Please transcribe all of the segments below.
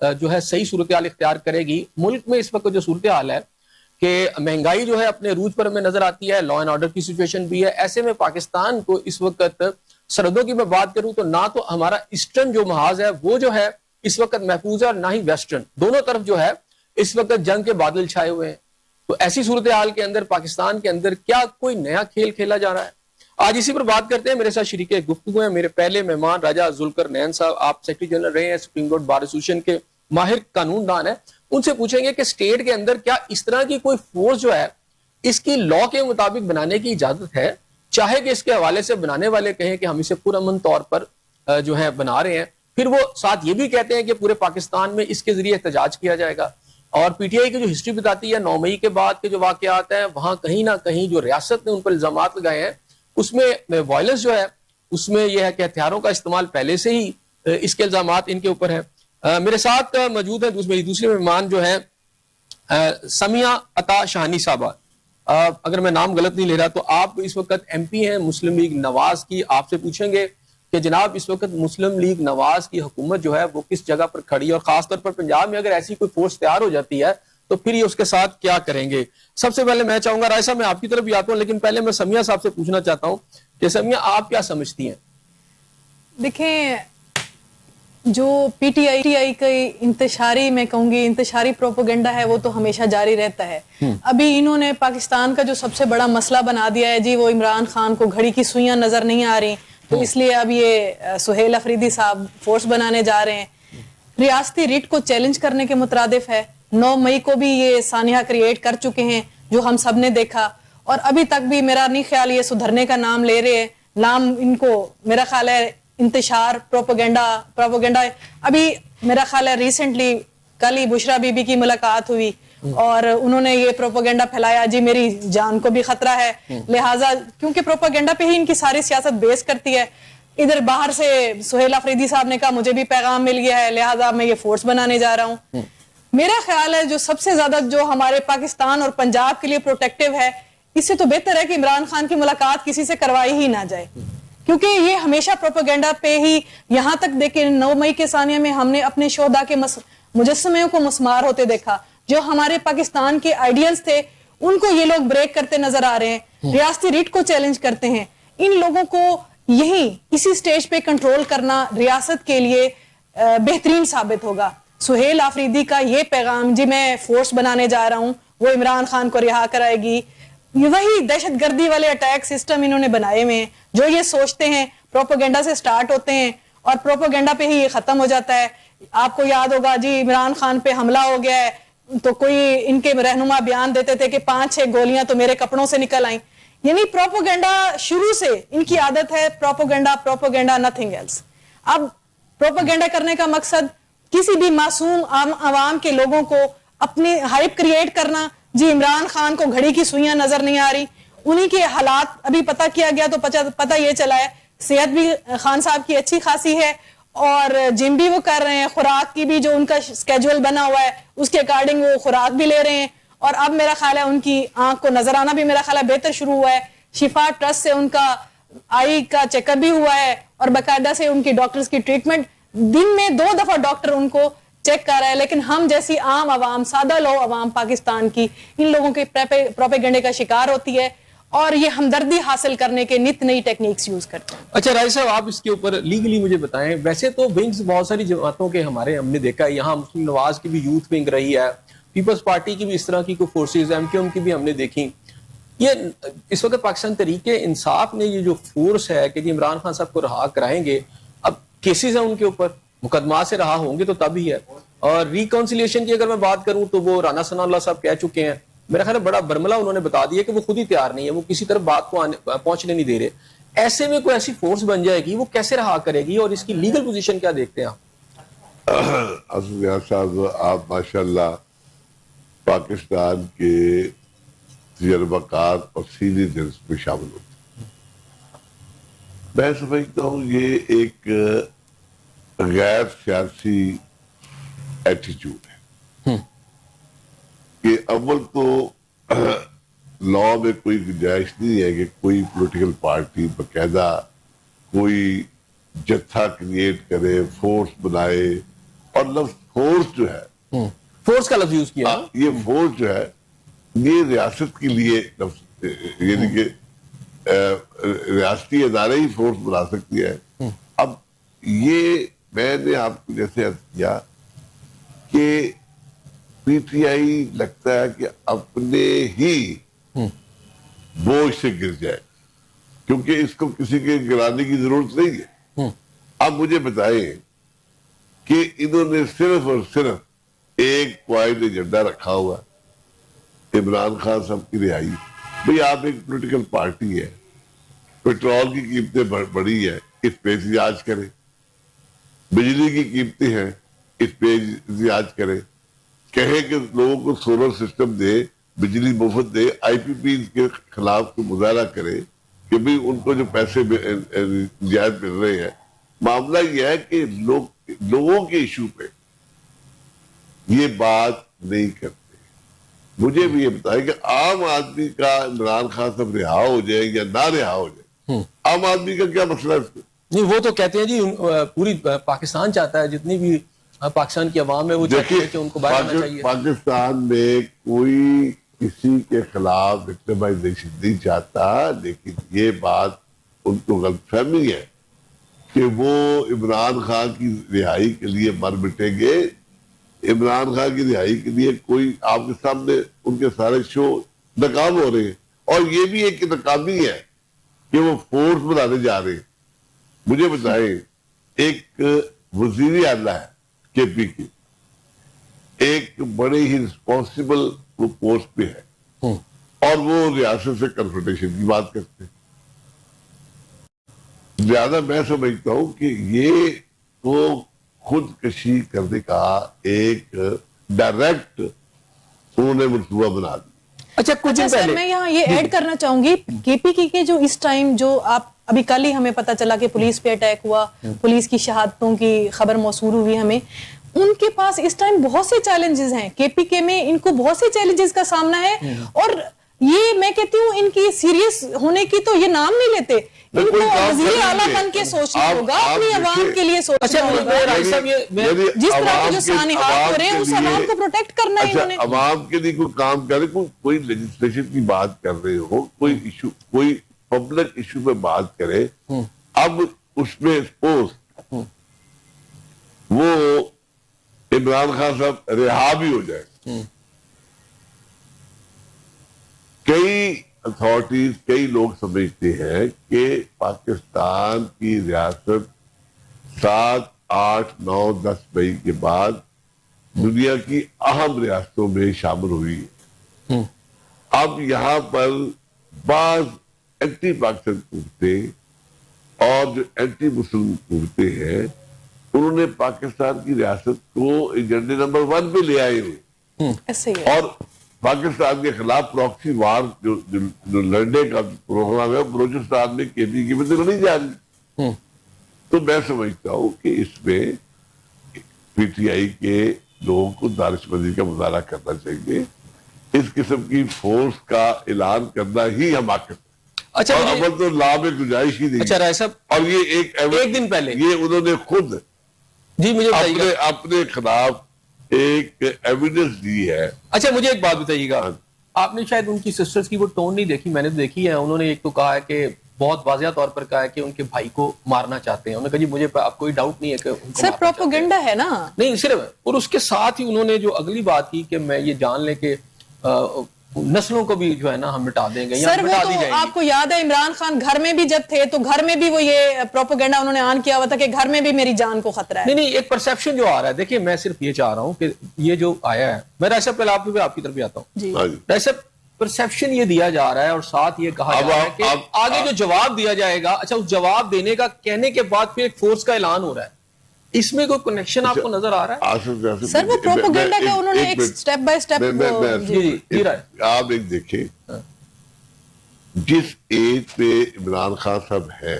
جو ہے صحیح صورتحال اختیار کرے گی. ملک میں اس وقت جو صورتحال ہے کہ مہنگائی جو ہے اپنے عروج پر ہمیں نظر آتی ہے, لا اینڈ آرڈر کی سچویشن بھی ہے. ایسے میں پاکستان کو اس وقت سرحدوں کی میں بات کروں تو نہ تو ہمارا ایسٹرن جو محاذ ہے وہ جو ہے اس وقت محفوظ ہے, اور نہ ہی ویسٹرن. دونوں طرف جو ہے اس وقت جنگ کے بادل چھائے ہوئے ہیں. تو ایسی صورتحال کے اندر پاکستان کے اندر کیا کوئی نیا کھیل کھیلا جا رہا ہے؟ آج اسی پر بات کرتے ہیں. میرے ساتھ شریک گفتگو ہیں میرے پہلے مہمان راجہ ذوالقرنین صاحب. آپ سیکرٹری جنرل رہے ہیں, سپریم کورٹ بار ایسوسیشن کے ماہر قانون دان ہیں. ان سے پوچھیں گے کہ اسٹیٹ کے اندر کیا اس طرح کی کوئی فورس جو ہے اس کی لا کے مطابق بنانے کی اجازت ہے, چاہے کہ اس کے حوالے سے بنانے والے کہیں کہ ہم اسے پرامن طور پر جو ہے بنا رہے ہیں, پھر وہ ساتھ یہ بھی کہتے ہیں کہ پورے پاکستان میں اس کے ذریعے احتجاج کیا جائے گا. اور پی ٹی آئی کی جو ہسٹری بتاتی ہے 9 مئی کے بعد کے جو واقعات ہیں وہاں کہیں نہ کہیں جو ریاست نے ان پر الزامات لگائے ہیں اس میں وائلنس جو ہے اس میں یہ ہے کہ ہتھیاروں کا استعمال پہلے سے ہی اس کے الزامات ان کے اوپر ہیں. میرے ساتھ موجود ہیں میری دوسری مہمان جو ہے سمیہ عطا شاہانی صاحبہ. اگر میں نام غلط نہیں لے رہا تو آپ اس وقت ایم پی ہیں مسلم لیگ نواز کی. آپ سے پوچھیں گے کہ جناب اس وقت مسلم لیگ نواز کی حکومت جو ہے وہ کس جگہ پر کھڑی ہے, اور خاص طور پر پنجاب میں اگر ایسی کوئی فورس تیار ہو جاتی ہے تو پھر یہ اس کے ساتھ کیا کریں گے؟ سب سے پہلے میں چاہوں گا رائے صاحب میں آپ کی طرف بھی آتا ہوں, لیکن پہلے میں سمیہ صاحب سے پوچھنا چاہتا ہوں کہ سمیہ آپ کیا سمجھتی ہیں؟ دیکھیں, جو پی ٹی آئی کا انتشاری میں کہوں گی انتشاری پروپیگنڈا ہے وہ تو ہمیشہ جاری رہتا ہے. ابھی انہوں نے پاکستان کا جو سب سے بڑا مسئلہ بنا دیا ہے جی وہ عمران خان کو گھڑی کی سوئیاں نظر نہیں آ رہی, تو اس لیے اب یہ سہیل افریدی صاحب فورس بنانے جا رہے ہیں. ریاستی ریٹ کو چیلنج کرنے کے مترادف ہے. 9 مئی کو بھی یہ سانحہ کریٹ کر چکے ہیں جو ہم سب نے دیکھا, اور ابھی تک بھی میرا نہیں خیال یہ سدھرنے کا نام لے رہے ہیں. نام ان کو میرا خیال ہے انتشار پروپیگنڈا. ابھی میرا خیال ہے ریسنٹلی کل ہی بشرا بی بی کی ملاقات ہوئی اور انہوں نے یہ پروپیگنڈا پھیلایا جی میری جان کو بھی خطرہ ہے, لہٰذا کیونکہ پروپیگنڈا پہ ہی ان کی ساری سیاست بیس کرتی ہے. ادھر باہر سے سہیل افریدی صاحب نے کہا مجھے بھی پیغام مل گیا ہے لہٰذا میں یہ فورس بنانے جا رہا ہوں. میرا خیال ہے جو سب سے زیادہ جو ہمارے پاکستان اور پنجاب کے لیے پروٹیکٹیو ہے, اس سے تو بہتر ہے کہ عمران خان کی ملاقات کسی سے کروائی ہی نہ جائے, کیونکہ یہ ہمیشہ پروپیگنڈا پہ ہی. یہاں تک دیکھیں 9 مئی کے ثانیہ میں ہم نے اپنے شہداء کے مجسمے کو مسمار ہوتے دیکھا. جو ہمارے پاکستان کے آئیڈیلز تھے ان کو یہ لوگ بریک کرتے نظر آ رہے ہیں, ریاستی ریٹ کو چیلنج کرتے ہیں. ان لوگوں کو یہی اسی سٹیج پہ کنٹرول کرنا ریاست کے لیے بہترین ثابت ہوگا. سہیل آفریدی کا یہ پیغام جی میں فورس بنانے جا رہا ہوں وہ عمران خان کو رہا کرائے گی, وہی دہشت گردی والے اٹیک سسٹم انہوں نے بنائے ہوئے ہیں. جو یہ سوچتے ہیں پروپیگنڈا سے سٹارٹ ہوتے ہیں اور پروپیگنڈا پہ ہی یہ ختم ہو جاتا ہے. آپ کو یاد ہوگا جی عمران خان پہ حملہ ہو گیا ہے تو کوئی ان کے رہنما بیان دیتے تھے کہ 5-6 گولیاں تو میرے کپڑوں سے نکل آئیں. یعنی پروپیگنڈا شروع سے ان کی عادت ہے, پروپیگنڈا نتھنگ ایلس. اب پروپیگنڈا کرنے کا مقصد کسی بھی معصوم عوام کے لوگوں کو اپنی ہائپ کریٹ کرنا. جی عمران خان کو گھڑی کی سوئیاں نظر نہیں آ رہی, انہی کے حالات ابھی پتہ کیا گیا تو پتہ یہ چلا ہے صحت بھی خان صاحب کی اچھی خاصی ہے اور جم بھی وہ کر رہے ہیں, خوراک کی بھی جو ان کا سکیجول بنا ہوا ہے اس کے اکارڈنگ وہ خوراک بھی لے رہے ہیں, اور اب میرا خیال ہے ان کی آنکھ کو نظر آنا بھی میرا خیال ہے بہتر شروع ہوا ہے. شفا ٹرسٹ سے ان کا آئی کا چیک اپ بھی ہوا ہے اور باقاعدہ سے ان کی ڈاکٹرز کی ٹریٹمنٹ دن میں 2 دفعہ ڈاکٹر ان کو چیک کر رہا ہے. لیکن ہم جیسی عام عوام, سادہ لو عوام پاکستان کی ان لوگوں کے پروپیگنڈے کا شکار ہوتی ہے اور یہ ہمدردی حاصل کرنے کے نت نئی ٹیکنیکس یوز کرتے ہیں. اچھا رائے صاحب آپ اس کے اوپر لیگلی مجھے بتائیں, ویسے تو ونگز بہت ساری جماعتوں کے ہمارے ہم نے دیکھا ہے, یہاں مسلم نواز کی بھی یوتھ ونگ رہی ہے, پیپلز پارٹی کی بھی اس طرح کی کوئی فورسز, ایم کیو ایم کی بھی ہم نے دیکھی. یہ اس وقت پاکستان تحریک انصاف نے یہ جو فورس ہے کہ جی عمران خان صاحب کو رہا کرائیں گے, اب کیسز ہیں ان کے اوپر, مقدمات سے رہا ہوں گے تو تب ہی ہے. اور ریکنسیلیشن کی اگر میں بات کروں تو وہ رانا ثناء اللہ صاحب کہہ چکے ہیں, میرا خیال ہے بڑا برملا انہوں نے بتا دیا کہ وہ خود ہی تیار نہیں ہے, وہ کسی طرح بات کو پہنچنے نہیں دے رہے. ایسے میں کوئی ایسی فورس بن جائے گی وہ کیسے رہا کرے گی, اور اس کی لیگل پوزیشن کیا دیکھتے ہیں آپ؟ صاحب آپ ماشاءاللہ پاکستان کے تجربہ کار اور سینئرز میں شامل ہوتے ہیں. میں سمجھتا ہوں یہ ایک غیر سیاسی ایٹیچیوڈ ہے کہ اول تو لا میں کوئی گنجائش نہیں ہے کہ کوئی پولیٹیکل پارٹی باقاعدہ کوئی جتھا کریٹ کرے, فورس بنائے, اور لفظ فورس جو ہے، فورس کا لفظ یوز کیا، یہ فورس جو ہے یہ ریاست کے لیے یعنی کہ ریاستی ادارے ہی فورس بنا سکتی ہے. اب یہ میں نے آپ کو جیسے عرض کیا کہ پی ٹی آئی لگتا ہے کہ اپنے ہی بوجھ سے گر جائے، کیونکہ اس کو کسی کے گرانے کی ضرورت نہیں ہے. اب مجھے بتائیں کہ انہوں نے صرف اور صرف ایک پوائنٹ ایجنڈا رکھا ہوا، عمران خان صاحب کی رہائی. بھئی آپ ایک پولیٹیکل پارٹی ہے، پیٹرول کی قیمتیں بڑھی ہیں، اس پہ احتجاج کریں. بجلی کی قیمتیں ہیں، اس پہ احتجاج کریں. کہیں کہ لوگوں کو سولر سسٹم دے، بجلی مفت دے، آئی پی پی کے خلاف کو مظاہرہ کرے کہ بھئی ان کو جو پیسے زیادہ مل رہے ہیں. معاملہ یہ ہے کہ لوگوں کے ایشو پہ یہ بات نہیں کرتے. مجھے بھی یہ بتائیں کہ عام آدمی کا عمران خان صاحب رہا ہو جائے یا نہ رہا ہو جائے، عام آدمی کا کیا مسئلہ ہے اس میں؟ نہیں وہ تو کہتے ہیں جی پوری پاکستان چاہتا ہے، جتنی بھی پاکستان کی عوام ہے وہ چاہتی ہے کہ ان کو باہر آنا چاہیے. پاکستان میں کوئی کسی کے خلاف وکٹمائزیشن نہیں چاہتا، لیکن یہ بات ان کو غلط فہمی ہے کہ وہ عمران خان کی رہائی کے لیے مر مٹیں گے. عمران خان کی رہائی کے لیے کوئی آپ کے سامنے ان کے سارے شو ناکام ہو رہے ہیں، اور یہ بھی ایک ناکامی ہے کہ وہ فورس بنانے جا رہے ہیں. مجھے بتائیں، ایک وزیر اعلیٰ ہے کے پی کی، ایک بڑے ہی رسپانسبل پوسٹ پہ ہے، اور وہ ریاست سے کنفرنٹیشن کی بات کرتے ہیں. زیادہ میں سمجھتا ہوں کہ یہ تو خود کشی کرنے کا ایک ڈائریکٹ انہوں نے منصوبہ بنا دیا. اچھا کچھ دن سر پہلے میں یہاں یہ ایڈ کرنا چاہوں گی، کے پی کی کے جو اس ٹائم جو آپ ابھی کل ہی ہمیں پتا چلا کہ پولیس پہ اٹیک ہوا، پولیس کی شہادتوں کی خبر موصول ہوئی ہمیں، ان کے پاس اس ٹائم بہت سے چیلنجز ہیں. کے پی کے میں ان کو بہت سے چیلنجز کا سامنا ہے، اور یہ میں کہتی ہوں ان کی سیریس ہونے کی تو یہ نام نہیں لیتے. ان کو وزیر اعلیٰ بن کے سوچنا ہوگا، اپنی عوام کے لیے سوچنا ہوگا. جس طرح کے جو سانحات ہو رہے ہیں اس عوام کو پروٹیکٹ کرنا ہے انہوں نے. عوام کے لیے کوئی کام کرے، کوئی لیجسلیشن کی بات کر رہے ہو، کوئی ایشو، کوئی پبلک ایشو پہ بات کرے. اب اس میں سپوز وہ عمران خان صاحب رہا بھی ہو جائے، کئی اتھارٹیز، کئی لوگ سمجھتے ہیں کہ پاکستان کی ریاست 7، 8، 9، 10 مئی کے بعد دنیا کی اہم ریاستوں میں شامل ہوئی ہے. اب یہاں پر بعض اینٹی پاکستان قوتیں اور جو اینٹی مسلم قوتیں ہیں، انہوں نے پاکستان کی ریاست کو ایجنڈے نمبر 1 پہ لے آئے ہوئے، ایسے ہی ہے. اور پاکستان کے خلاف پراکسی وار جو لڑنے کا پروگرام ہے، بلوچستان میں کے پی کی میں تو نہیں جا رہی. تو میں سمجھتا ہوں کہ اس میں پی ٹی آئی کے لوگوں کو دانش مندی کا مظاہرہ کرنا چاہیے. اس قسم کی فورس کا اعلان کرنا ہی حماقت ہے. اچھا اور عمل تو لا میں گنجائش ہی نہیں. اچھا رائے صاحب، اور یہ ایک دن پہلے یہ انہوں نے خود جی مجھے بتائیے اپنے خلاف ایک ایویڈنس دی ہے. اچھا مجھے ایک بات بتائیے گا، آپ نے شاید ان کی سسٹرز کی وہ ٹون نہیں دیکھی، میں نے تو دیکھی ہے. انہوں نے ایک تو کہا ہے کہ بہت واضح طور پر کہا ہے کہ ان کے بھائی کو مارنا چاہتے ہیں. انہوں نے کہا جی مجھے اب کوئی ڈاؤٹ نہیں ہے کہ ان کو سر پروپیگنڈا ہے نا. نہیں صرف، اور اس کے ساتھ ہی انہوں نے جو اگلی بات کی کہ میں یہ جان لیں کہ نسلوں کو بھی جو ہے نا ہم مٹا دیں گے یا سر وہ مٹا دی تو جائیں آپ کو یاد ہے عمران خان گھر میں بھی جب تھے تو گھر میں بھی وہ یہ پروپیگنڈا انہوں نے آن کیا ہوا تھا کہ گھر میں بھی میری جان کو خطرہ ہے. نہیں ایک پرسیپشن جو آ رہا ہے، دیکھیں میں صرف یہ چاہ رہا ہوں کہ یہ جو آیا ہے، میں رائے صاحب پہلے آپ کی طرف بھی آتا ہوں. جی رائے صاحب، پرسیپشن یہ دیا جا رہا ہے اور ساتھ یہ کہا جا رہا ہے کہ آگے جو جواب دیا جائے گا، اچھا اس جواب دینے کا کہنے کے بعد پھر ایک فورس کا اعلان ہو رہا ہے، اس میں کوئی کنیکشن آپ کو نظر آ رہا ہے؟ سر وہ پروپیگنڈا کا انہوں نے ایک سٹیپ بائی سٹیپ. آپ ایک دیکھیں، جس ایج پہ عمران خان صاحب ہے،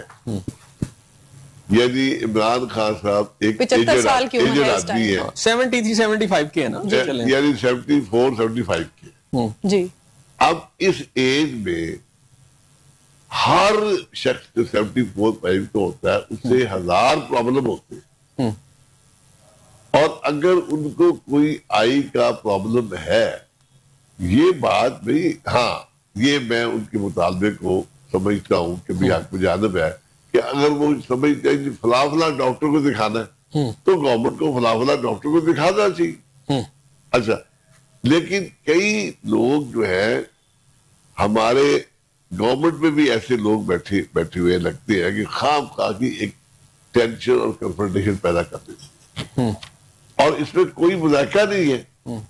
یعنی عمران خان صاحب ایک 75 سال کی عمر ہے اس آدمی ہے، 73 75 کے ہے نا، یعنی 74 75 کے. جی اب اس ایج میں ہر شخص جو 74 75 کا ہوتا ہے، اس سے 1000 پرابلم ہوتے ہیں، اور اگر ان کو کوئی آئی کا پرابلم ہے، یہ بات بھی، ہاں یہ میں ان کے مطالبے کو سمجھتا ہوں کہ بھی حق جانب ہے کہ اگر وہ سمجھتے ہیں کہ فلاں فلاں ڈاکٹر کو دکھانا ہے تو گورنمنٹ کو فلاں فلاں ڈاکٹر کو دکھانا چاہیے. اچھا، لیکن کئی لوگ جو ہے ہمارے گورنمنٹ میں بھی ایسے لوگ بیٹھے ہوئے لگتے ہیں کہ خام خواہ کی ایک ٹینشن اور کنفرنٹیشن پیدا کرتے ہیں. اور اس میں کوئی مذاکرہ نہیں ہے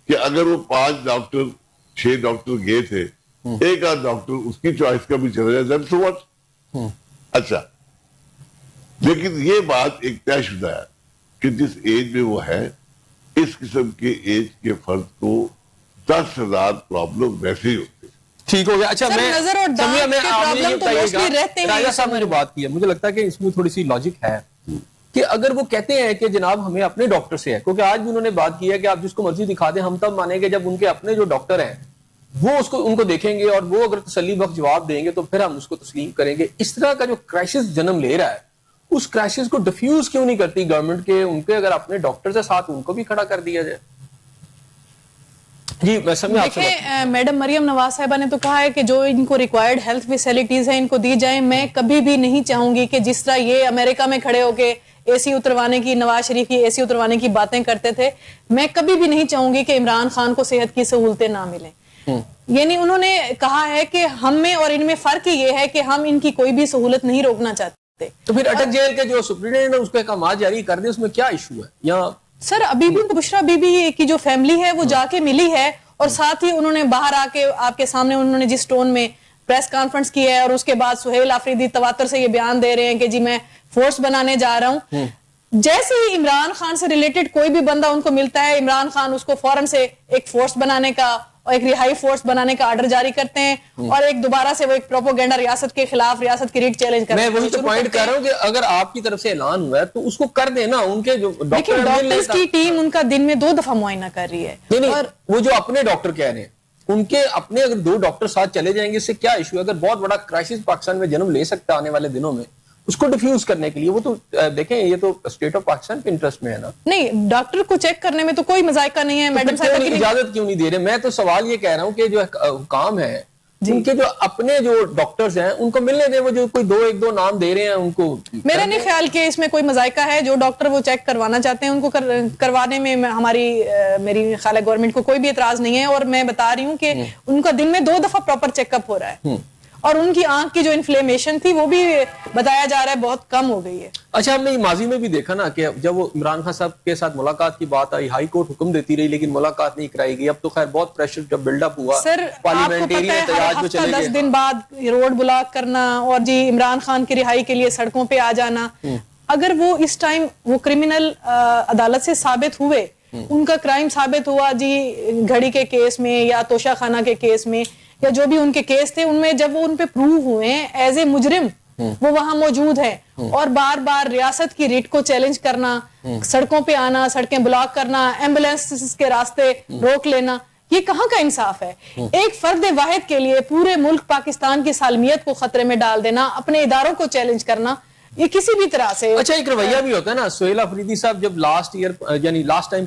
کہ اگر وہ 5 ڈاکٹر 6 ڈاکٹر گئے تھے، ایک آدھ ڈاکٹر اس کی چوائس کا بھی چلا جائے then so what؟ اچھا، لیکن یہ بات ایک طے شدہ ہے کہ جس ایج میں وہ ہے، اس قسم کے ایج کے فرد کو 10,000 پرابلم ویسے ہی ہوتے ہیں. ٹھیک ہو گیا. اچھا، سر نظر اور دانت کے پرابلم تو موسٹلی رہتے ہیں. راجہ صاحب نے جو بات کی ہے مجھے لگتا ہے کہ اس میں تھوڑی سی لاجک ہے کہ اگر وہ کہتے ہیں کہ جناب ہمیں اپنے ڈاکٹر سے ہے، کیونکہ آج بھی انہوں نے بات کی ہے کہ آپ جس کو مرضی دکھا دیں، ہم تب مانیں گے جب ان کے اپنے جو ڈاکٹر ہیں وہ ان کو دیکھیں گے اور وہ اگر تسلی بخش جواب دیں گے تو پھر ہم اس کو تسلیم کریں گے. اس طرح کا جو کرائسس جنم لے رہا ہے، اس کرائسس کو ڈیفیوز کیوں نہیں کرتی گورنمنٹ کے ان کے اگر اپنے ڈاکٹر سے ساتھ ان کو بھی کھڑا کر دیا جائے؟ جی میں سمجھا. دیکھیں میڈم مریم نواز صاحبہ نے تو کہا ہے کہ جو ان کو ریکوائرڈ ہیلتھ فیسلٹیز ہیں ان کو دی جائیں. میں کبھی بھی نہیں چاہوں گی کہ جس طرح یہ امریکہ میں کھڑے ہو کے اے سی اتروانے کی، نواز شریف کی اے سی اتروانے کی باتیں کرتے تھے، میں کبھی بھی نہیں چاہوں گی کہ عمران خان کو صحت کی سہولتیں نہ ملیں. یعنی انہوں نے کہا ہے کہ ہم میں اور ان میں فرق یہ ہے کہ ہم ان کی کوئی بھی سہولت نہیں روکنا چاہتے. تو پھر اٹک جیل کے جو سپرنٹینڈنٹ ہے اس کو احکامات جاری کر دیں، اس میں کیا ایشو ہے؟ یا سر ابھی بھی بشرا بی بی کی جو فیملی ہے وہ جا کے ملی ہے، اور ساتھ ہی انہوں نے باہر آ کے آپ کے سامنے انہوں نے جس ٹون میں پریس کانفرنس کی ہے، اور اس کے بعد سہیل آفریدی تواتر سے یہ بیان دے رہے ہیں کہ جی میں فورس بنانے جا رہا ہوں. جیسے ہی عمران خان سے ریلیٹڈ کوئی بھی بندہ ان کو ملتا ہے، عمران خان اس کو فوراً سے ایک فورس بنانے کا اور ایک رہائی فورس بنانے کا آرڈر جاری کرتے ہیں، اور ایک دوبارہ سے وہ ایک پروپوگنڈا ریاست کے خلاف، ریاست کی ریٹ چیلنج کرتے ہیں. میں وہی تو پوائنٹ کر رہا ہوں کہ اگر آپ کی طرف سے اعلان ہوا ہے تو اس کو کر دیں نا. ان کے جو ڈاکٹرز کی ٹیم ان کا دن میں 2 دفعہ معائنہ کر رہی ہے. اور وہ جو اپنے ڈاکٹر کہہ رہے ہیں، ان کے اپنے اگر 2 ڈاکٹر ساتھ چلے جائیں گے، اس سے کیا ایشو ہے؟ اگر بہت بڑا کرائسس پاکستان میں جنم لے سکتا ہے آنے والے دنوں میں، اس کو ڈیفیوز کرنے کے لیے وہ تو دیکھیں یہ تو اسٹیٹ آف پاکستان کے انٹرسٹ میں ہے نا. نہیں، ڈاکٹر کو چیک کرنے میں تو کوئی مذائقہ نہیں ہے. میڈم صاحب اجازت کیوں نہیں دے رہے؟ میں تو سوال یہ کہہ رہا ہوں کہ جو حکام ہے ان کے جو اپنے جو ڈاکٹرز ہیں ان کو ملنے دیں. وہ جو کوئی 2 نام دے رہے ہیں ان کو، میرا نہیں خیال کہ اس میں کوئی مذائقہ ہے. جو ڈاکٹر وہ چیک کروانا چاہتے ہیں ان کو کروانے میں میری خیال ہے گورنمنٹ کو کوئی بھی اعتراض نہیں ہے. اور میں بتا رہی ہوں کہ ان کا دن میں 2 دفعہ پراپر چیک اپ ہو رہا ہے، اور ان کی آنکھ کی جو انفلیمیشن تھی وہ بھی بتایا جا رہا ہے بہت کم ہو گئی ہے. اچھا، ہم نے ماضی میں بھی دیکھا نا کہ جب وہ عمران خان صاحب کے ساتھ ملاقات کی بات آئی، ہائی کورٹ حکم دیتی رہی لیکن ملاقات نہیں کرائی گئی. اب تو خیر بہت پریشر جب بلڈ اپ ہوا، سر آپ کو پتہ ہے ہر ہفتہ 10 دن بعد روڈ بلاک کرنا اور جی عمران خان کی رہائی کے لیے سڑکوں پہ آ جانا. اگر وہ اس ٹائم وہ کرمنل عدالت سے ثابت ہوئے، ان کا کرائم ثابت ہوا جی گھڑی کے کیس میں یا توشہ خانہ کے کیس میں یا جو بھی ان کے کیس تھے، ان میں جب وہ ان پہ پروو ہوئے ہیں ایز اے مجرم وہ وہاں موجود ہے، اور بار بار ریاست کی ریٹ کو چیلنج کرنا، سڑکوں پہ آنا، سڑکیں بلاک کرنا، ایمبولینس کے راستے روک لینا، یہ کہاں کا انصاف ہے؟ ایک فرد واحد کے لیے پورے ملک پاکستان کی سالمیت کو خطرے میں ڈال دینا، اپنے اداروں کو چیلنج کرنا، یہ کسی بھی طرح سے. اچھا، ایک رویہ بھی ہوتا ہے نا. سہیل آفریدی صاحب جب لاسٹ ٹائم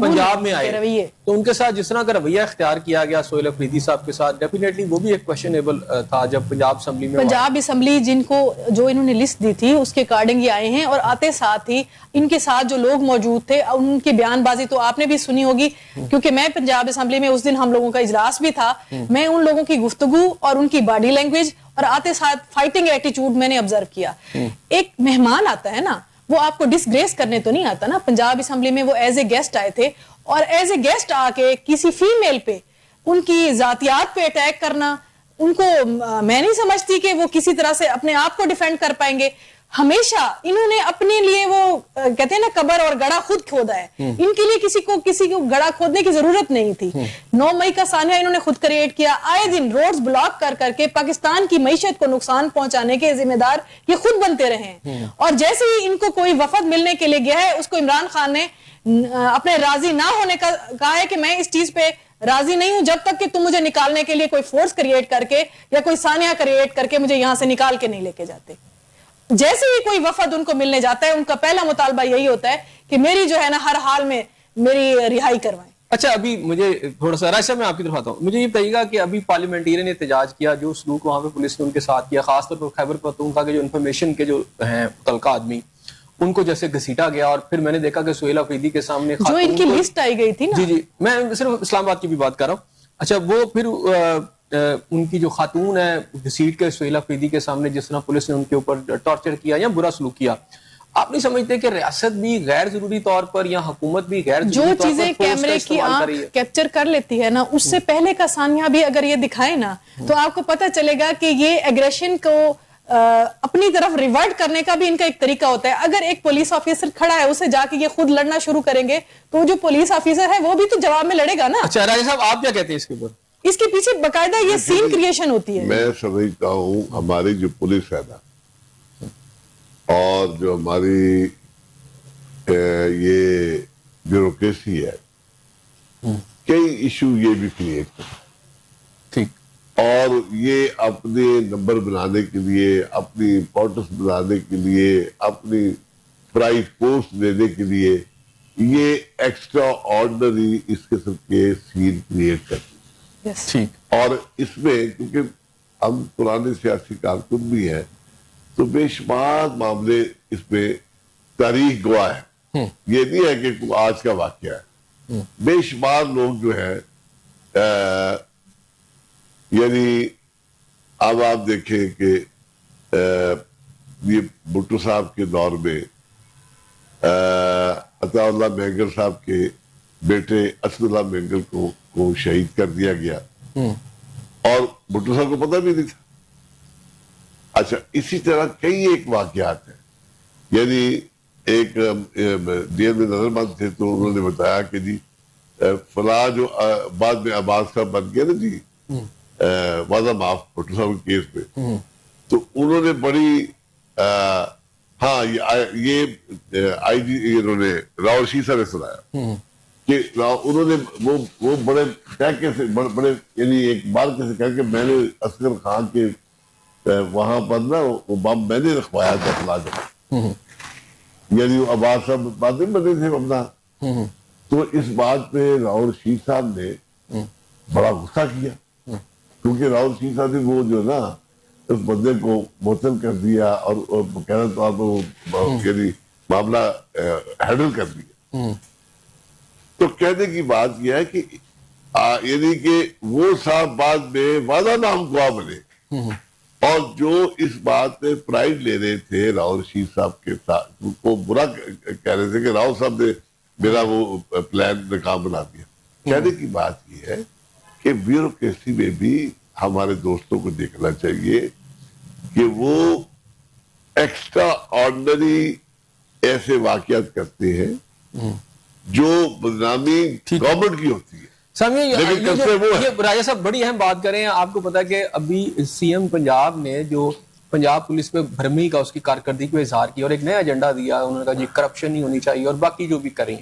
پنجاب میں آئے تو ان کے ساتھ جس طرح کا رویہ اختیار کیا گیا سہیل آفریدی صاحب کے ساتھ، ڈیفینیٹلی وہ بھی ایک کویسچنیبل تھا. جب پنجاب اسمبلی جن کو جو انہوں نے لسٹ دی تھی اس کے اکارڈنگ یہ آئے ہیں، اور آتے ساتھ ہی ان کے ساتھ جو لوگ موجود تھے ان کی بیان بازی تو آپ نے بھی سنی ہوگی، کیونکہ میں پنجاب اسمبلی میں اس دن ہم لوگوں کا اجلاس بھی تھا. میں ان لوگوں کی گفتگو اور ان کی باڈی لینگویج اور آتے ساتھ فائٹنگ ایٹیچیوڈ میں نے آبزرو کیا. ایک مہمان آتا ہے نا، وہ آپ کو ڈسگریس کرنے تو نہیں آتا نا. پنجاب اسمبلی میں وہ ایز اے گیسٹ آئے تھے، اور ایز اے گیسٹ آ کے کسی فیمیل پہ، ان کی ذاتیات پہ اٹیک کرنا، ان کو میں نہیں سمجھتی کہ وہ کسی طرح سے اپنے آپ کو ڈیفینڈ کر پائیں گے. ہمیشہ انہوں نے اپنے لیے وہ کہتے ہیں نا قبر اور گڑھا خود کھودا ہے. ان کے لیے کسی کو گڑھا کھودنے کی ضرورت نہیں تھی. 9 مئی کا ثانیہ انہوں نے خود کریٹ کیا. آئے دن روڈز بلاک کر کے پاکستان کی معیشت کو نقصان پہنچانے کے ذمہ دار یہ خود بنتے رہے ہیں. اور جیسے ہی ان کو کوئی وفد ملنے کے لیے گیا ہے، اس کو عمران خان نے اپنے راضی نہ ہونے کا کہا ہے کہ میں اس چیز پہ راضی نہیں ہوں جب تک کہ تم مجھے نکالنے کے لیے کوئی فورس کریٹ کر کے یا کوئی ثانیہ کریٹ کر کے مجھے یہاں سے نکال کے نہیں لے کے جاتے. جیسے ہی کوئی وفد ان کو ملنے جاتا ہے ان کا پہلا مطالبہ یہی ہوتا ہے کہ میری جو ہے نا ہر حال میں میری رہائی کروائیں. اچھا ابھی مجھے تھوڑا سا رائے صاحب میں آپ کی طرف آتا ہوں. مجھے یہ بتائیے گا کہ ابھی پارلیمنٹیرین نے احتجاج کیا, جو سلوک وہاں پہ پولیس نے ان کے ساتھ کیا, خاص طور پر خیبر پختونخوا کے جو انفارمیشن کے جو ہیں متعلقہ آدمی, ان کو جیسے گھسیٹا گیا, اور پھر میں نے دیکھا کہ سہیل آفریدی کے سامنے جو ان کی لسٹ آئی گئی تھی نا, جی میں صرف اسلام آباد کی بھی بات کر رہا ہوں. اچھا وہ پھر ان کی جو خاتون ہے گھسیٹ کے سہیل آفریدی کے سامنے جس طرح پولیس نے ان کے اوپر ٹارچر کیا یا برا سلوک کیا, آپ نہیں سمجھتے کہ ریاست بھی غیر ضروری طور پر یا حکومت بھی غیر ضروری جو طور پر چیزیں کیمرے کی آنکھ کیپچر کر لیتی ہے نا, اس سے پہلے کا ثانیہ بھی اگر یہ دکھائے نا تو آپ کو پتہ چلے گا کہ یہ ایگریشن کو اپنی طرف ریورٹ کرنے کا بھی ان کا ایک طریقہ ہوتا ہے. اگر ایک پولیس آفیسر کھڑا ہے اسے جا کے یہ خود لڑنا شروع کریں گے تو جو پولیس آفیسر ہے وہ بھی تو جواب میں لڑے گا نا. اچھا راجہ صاحب آپ کیا کہتے ہیں اس کے اوپر؟ اس کے پیچھے باقاعدہ یہ سین کریشن ہوتی ہے. میں سمجھتا ہوں ہماری جو پولیس ہے نا اور جو ہماری یہ بیوروکریسی ہے, کئی ایشو یہ بھی کریٹ کرتا ہے, ٹھیک, اور یہ اپنے نمبر بنانے کے لیے, اپنی امپورٹنس بنانے کے لیے, اپنی پرائز پوسٹ دینے کے لیے یہ ایکسٹرا آرڈنری اس قسم کے سین کریٹ کرتی ہے. ٹھیک, اور اس میں کیونکہ ہم پرانے سیاسی کارکن بھی ہیں تو بے شمار معاملے اس میں تاریخ گواہ ہے. یہ نہیں ہے کہ آج کا واقعہ ہے. بے شمار لوگ جو ہے یعنی اب آپ دیکھیں کہ یہ بھٹو صاحب کے دور میں عطا اللہ مینگل صاحب کے بیٹے اسد اللہ مینگل کو شہید کر دیا گیا اور بھٹو صاحب کو پتہ بھی نہیں تھا. اچھا اسی طرح کئی ایک واقعات ہیں. یعنی ایک ڈی ایم نظر بند تھے تو انہوں نے بتایا کہ جی فلاں جو بعد میں عباس صاحب بن گیا نا جی وعدہ معاف بھٹو صاحب کے کیس میں, تو انہوں نے بڑی ہاں یہ آئی جی انہوں نے راؤ شیسا نے سنایا کہ انہوں نے وہ بڑے ٹیکے سے بڑے یعنی ایک بار کیسے کہہ کے میں نے اصغر خان کے وہاں پر نا وہ بم میں نے رکھوایا تھا فلاں جگہ, یعنی وہ عباس صاحب باتیں بنے تھے اپنا. تو اس بات پہ راؤ رشید صاحب نے بڑا غصہ کیا کیونکہ راؤ رشید صاحب نے وہ جو نا اس بندے کو معطل کر دیا اور باقاعدہ طور پر یعنی معاملہ ہینڈل کر دیا. تو کہنے کی بات یہ ہے کہ یعنی کہ وہ صاحب بعد میں وعدہ نام گواہ بنے اور جو اس بات پہ پرائیڈ لے رہے تھے راؤ رشید صاحب کے ساتھ کو برا کہہ رہے تھے کہ راؤ صاحب نے میرا وہ پلان ناکام بنا دیا. کہنے کی بات یہ ہے کہ بیوروکریسی میں بھی ہمارے دوستوں کو دیکھنا چاہیے کہ وہ ایکسٹرا آرڈنری ایسے واقعات کرتے ہیں جو بدنامی گورنمنٹ کی ہوتی ہے. یہ راجہ صاحب بڑی اہم بات کریں. آپ کو پتا کہ ابھی سی ایم پنجاب نے جو پنجاب پولیس پہ بھرمی کا اس کی کارکردگی کو اظہار کیا اور ایک نیا ایجنڈا دیا, انہوں نے کہا جی کرپشن نہیں ہونی چاہیے اور باقی جو بھی کریں.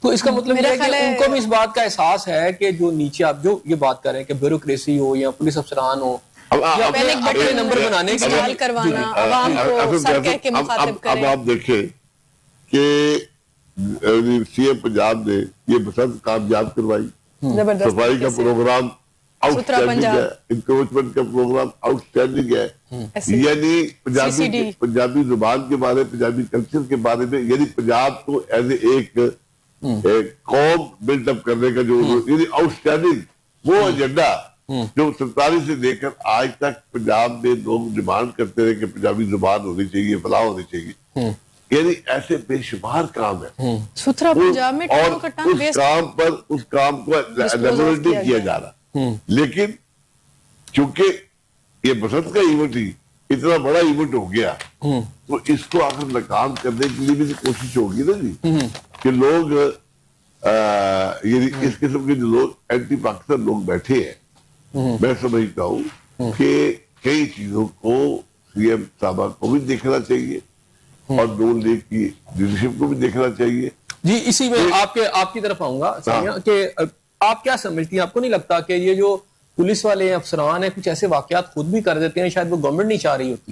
تو اس کا مطلب یہ ہے کہ ان کو بھی اس بات کا احساس ہے کہ جو نیچے آپ جو یہ بات کر رہے ہیں کہ بیوروکریسی ہو یا پولیس افسران ہو یا اپنے نمبر بنانے کے لیے کروانا عوام کو سر کہہ کے مخاطب کریں. اب آپ دیکھیں کہ سی ایم پنجاب نے یہ بسنت کامیاب کروائی, صفائی کا پروگرام آؤٹ اسٹینڈنگ ہے, انکروچمنٹ کا پروگرام آؤٹ اسٹینڈنگ ہے. یعنی پنجابی زبان کے بارے پنجابی کلچر کے بارے میں یعنی پنجاب کو ایز اے ایک قوم بلڈ اپ کرنے کا جو یعنی آؤٹ اسٹینڈنگ وہ ایجنڈا جو 47 سے لے کر آج تک پنجاب میں لوگ ڈیمانڈ کرتے رہے کہ پنجابی زبان ہونی چاہیے, فلاح ہونی چاہیے. یعنی ایسے بے شمار کام ہے ستھرا پنجاب میں اور اس کام کو ایلیبوریٹ نہیں کیا جا رہا. لیکن چونکہ یہ بسنت کا ایونٹ ہی اتنا بڑا ایونٹ ہو گیا تو اس کو آخر ناکام کرنے کے لیے بھی کوشش ہوگی نا جی کہ لوگ یعنی اس قسم کے جو لوگ اینٹی پاکستان لوگ بیٹھے ہیں. میں سمجھتا ہوں کہ کئی چیزوں کو سی ایم صاحبہ کو بھی دیکھنا چاہیے اور نون لیگ کی لیڈرشپ کو بھی دیکھنا چاہیے. جی اسی میں آپ کی طرف آؤں گا کہ آپ کیا سمجھتی ہیں, آپ کو نہیں لگتا کہ یہ جو پولیس والے افسران ہیں کچھ ایسے واقعات خود بھی کر دیتے ہیں شاید وہ گورنمنٹ نہیں چاہ رہی ہوتی؟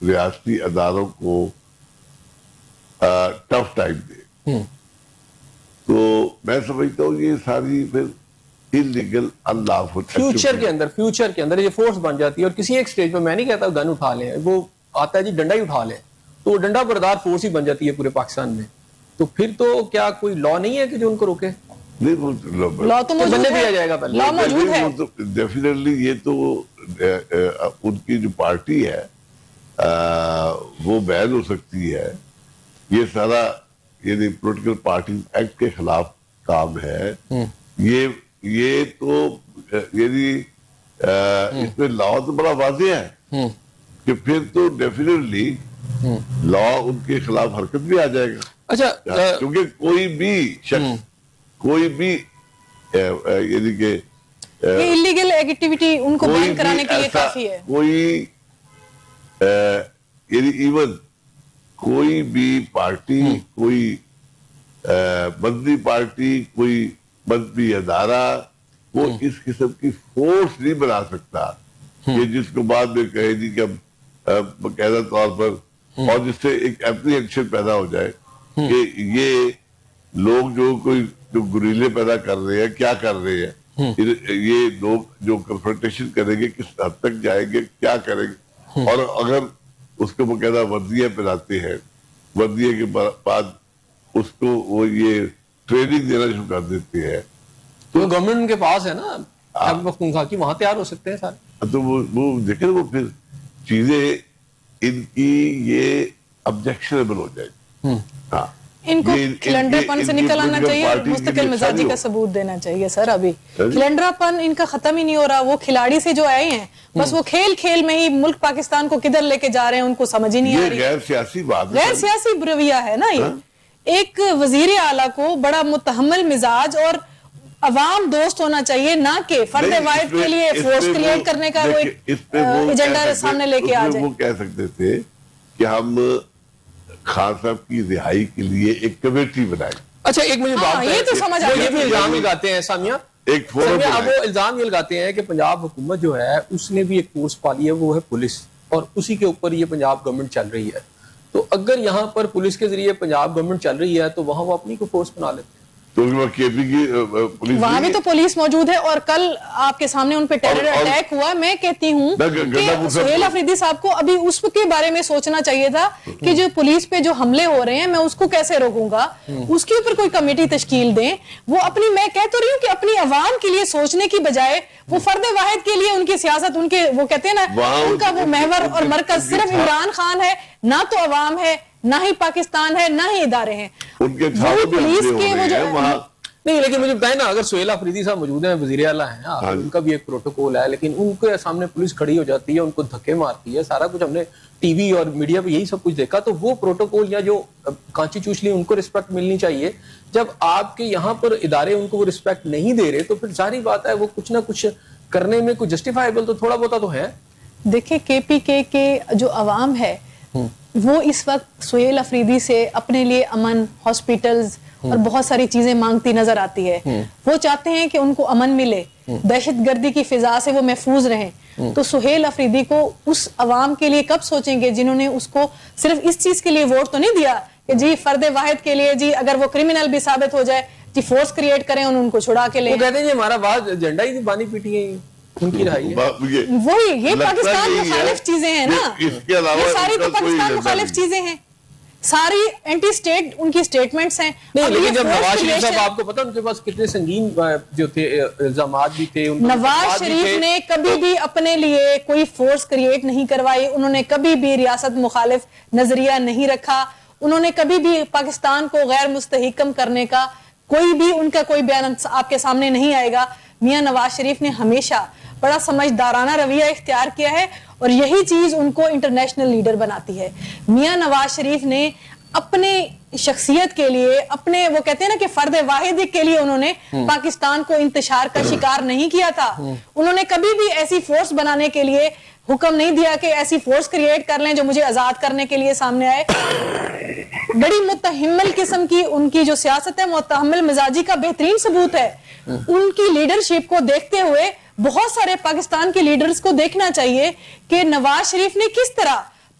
ریاستی اداروں کو ٹف ٹائم دے. تو میں سمجھتا ہوں یہ ساری پھر انلیگل انلافل فیوچر کے اندر یہ فورس بن جاتی ہے, اور کسی ایک سٹیج پہ میں نہیں کہتا گن اٹھا لیں, وہ آتا ہے جی ڈنڈا ہی اٹھا لیں, تو وہ ڈنڈا بردار فورس ہی بن جاتی ہے پورے پاکستان میں. تو پھر تو کیا کوئی لا نہیں ہے کہ جو ان کو روکے؟ لا تو موجود بھی آ جائے گا پہلے, لا موجود ہے. ڈیفینیٹلی یہ تو ان کی جو پارٹی ہے وہ بین ہو سکتی ہے. یہ سارا یعنی پولیٹیکل پارٹی ایکٹ کے خلاف کام ہے. یہ تو یعنی اس میں لا تو بڑا واضح ہے کہ پھر تو ڈیفینیٹلی لا ان کے خلاف حرکت بھی آ جائے گا. اچھا, کیونکہ کوئی بھی شخص کوئی بھی یعنی کہ یہ اللیگل ایکٹیویٹی ان کو بین کرانے کے لیے کافی ہے. کوئی یعنی ایون کوئی بھی پارٹی, کوئی مدنی پارٹی, کوئی مدنی ادارہ وہ اس قسم کی فورس نہیں بنا سکتا کہ جس کو بعد میں کہے جی کہ ہم باقاعدہ طور پر, اور جس سے ایک اپریہنشن پیدا ہو جائے کہ یہ لوگ جو گریلے پیدا کر رہے ہیں, کیا کر رہے ہیں, یہ لوگ جو کنفرنٹیشن کریں گے کس حد تک جائیں گے, کیا کریں گے. اور اگر اس کو باقاعدہ وردیاں پہناتے ہیں, وردیے کے بعد اس کو وہ یہ ٹریننگ دینا شروع کر دیتے ہیں, تو گورنمنٹ کے پاس ہے نا خیبر پختونخوا کی, وہاں تیار ہو سکتے ہیں سارے. تو وہ دیکھیں وہ پھر چیزیں ان کی یہ آبجیکشنیبل ہو جائے گی. ہاں, ان کو کھلنڈرا پن سے نکل آنا چاہیے اور مستقل مزاجی کا ثبوت دینا چاہیے. سر ابھی کھلنڈرا پن ان کا ختم ہی نہیں ہو رہا. وہ کھلاڑی سے جو آئے ہیں بس وہ کھیل کھیل میں ہی ملک پاکستان کو کدھر لے کے جا رہے ہیں ان کو سمجھ ہی نہیں آ رہی. غیر سیاسی بات, غیر سیاسی رویہ ہے نا یہ. ایک وزیر اعلیٰ کو بڑا متحمل مزاج اور عوام دوست ہونا چاہیے, نہ کہ فرد واحد کے لیے فورس کریٹ کرنے کا وہ ایجنڈا سامنے لے کے آ جائے. وہ کہہ سکتے تھے کہ ہم خان صاحب کی رہائی کے لیے ایک کمیٹی بنائیں. اچھا ایک مجھے بات یہ تو سمجھ آ یہ بھی الزام لگاتے ہیں سامیہ, ایک فورم اب وہ الزام یہ لگاتے ہیں کہ پنجاب حکومت جو ہے اس نے بھی ایک فورس پالی ہے, وہ ہے پولیس, اور اسی کے اوپر یہ پنجاب گورنمنٹ چل رہی ہے. تو اگر یہاں پر پولیس کے ذریعے پنجاب گورنمنٹ چل رہی ہے تو وہاں وہ اپنی کو فورس بنا لیتے ہیں. تو وہاں بھی تو پولیس موجود ہے, اور کل آپ کے سامنے ان پہ ٹیرر اٹیک ہوا. میں کہتی ہوں کہ سہیل افریدی صاحب کو ابھی اس کے بارے میں سوچنا چاہیے تھا کہ جو پولیس پہ جو حملے ہو رہے ہیں میں اس کو کیسے روکوں گا, اس کے اوپر کوئی کمیٹی تشکیل دیں. وہ اپنی, میں کہہ تو رہی ہوں کہ اپنی عوام کے لیے سوچنے کی بجائے وہ فرد واحد کے لیے ان کی سیاست, ان کے وہ کہتے ہیں نا ان کا وہ محور اور مرکز صرف عمران خان ہے, نہ تو عوام ہے, نہ ہی پاکستان ہے, نہ ہی ادارے ہیں. پولیس کے وہ جو نہیں, لیکن مجھے بتائیں نا, اگر سہیل افریدی صاحب موجود ہیں, وزیر اعلیٰ ہیں, ان کا بھی ایک پروٹوکول ہے, لیکن ان کے سامنے پولیس کھڑی ہو جاتی ہے, ان کو دھکے مارتی ہے, سارا کچھ ہم نے ٹی وی اور میڈیا پہ یہی سب کچھ دیکھا. تو وہ پروٹوکول یا جو کانچی چوچلی ان کو رسپیکٹ ملنی چاہیے. جب آپ کے یہاں پر ادارے ان کو وہ رسپیکٹ نہیں دے رہے تو پھر ظاہری بات ہے وہ کچھ نہ کچھ کرنے میں کوئی جسٹیفائبل تو تھوڑا بہت تو ہے. دیکھیں کے پی کے جو عوام ہے وہ اس وقت سہیل افریدی سے اپنے لیے امن, ہاسپٹلز اور بہت ساری چیزیں مانگتی نظر آتی ہے. وہ چاہتے ہیں کہ ان کو امن ملے, دہشت گردی کی فضا سے وہ محفوظ رہیں. تو سہیل افریدی کو اس عوام کے لیے کب سوچیں گے جنہوں نے اس کو صرف اس چیز کے لیے ووٹ تو نہیں دیا کہ جی فرد واحد کے لیے, جی اگر وہ کرمنل بھی ثابت ہو جائے جی فورس کریٹ کریں اور ان کو چھڑا کے لیں. وہ کہتے ہیں جی ہمارا بات ایجنڈا ہی بانی پیٹی ہے, ان کی رہائی ہے. وہی یہ پاکستان مخالف چیزیں ہیں نا, یہ ساری تو پاکستان مخالف چیزیں ہیں, ساری اینٹی سٹیٹ ان کی سٹیٹمنٹس ہیں. لیکن جب نواز شریف صاحب, آپ کو پتا ان کے پاس کتنے سنگین جو تھے الزامات بھی تھے. نواز شریف نے کبھی بھی اپنے لیے کوئی فورس کریٹ نہیں کروائی, انہوں نے کبھی بھی ریاست مخالف نظریہ نہیں رکھا, انہوں نے کبھی بھی پاکستان کو غیر مستحکم کرنے کا کوئی بھی ان کا کوئی بیان آپ کے سامنے نہیں آئے گا. میاں نواز شریف نے ہمیشہ بڑا سمجھدارانہ رویہ اختیار کیا ہے اور یہی چیز ان کو انٹرنیشنل لیڈر بناتی ہے. میاں نواز شریف نے اپنے شخصیت کے لیے, اپنے وہ کہتے ہیں نا کہ فرد واحد کے لیے انہوں نے پاکستان کو انتشار کا شکار نہیں کیا تھا. انہوں نے کبھی بھی ایسی فورس بنانے کے لیے حکم نہیں دیا کہ ایسی فورس کریٹ کر لیں جو مجھے آزاد کرنے کے لیے سامنے آئے. بڑی متحمل قسم کی ان کی جو سیاست ہے, متحمل مزاجی کا بہترین ثبوت ہے. ان کی لیڈرشپ کو دیکھتے ہوئے بہت سارے پاکستان کے لیڈرز کو دیکھنا چاہیے کہ نواز شریف نے کس طرح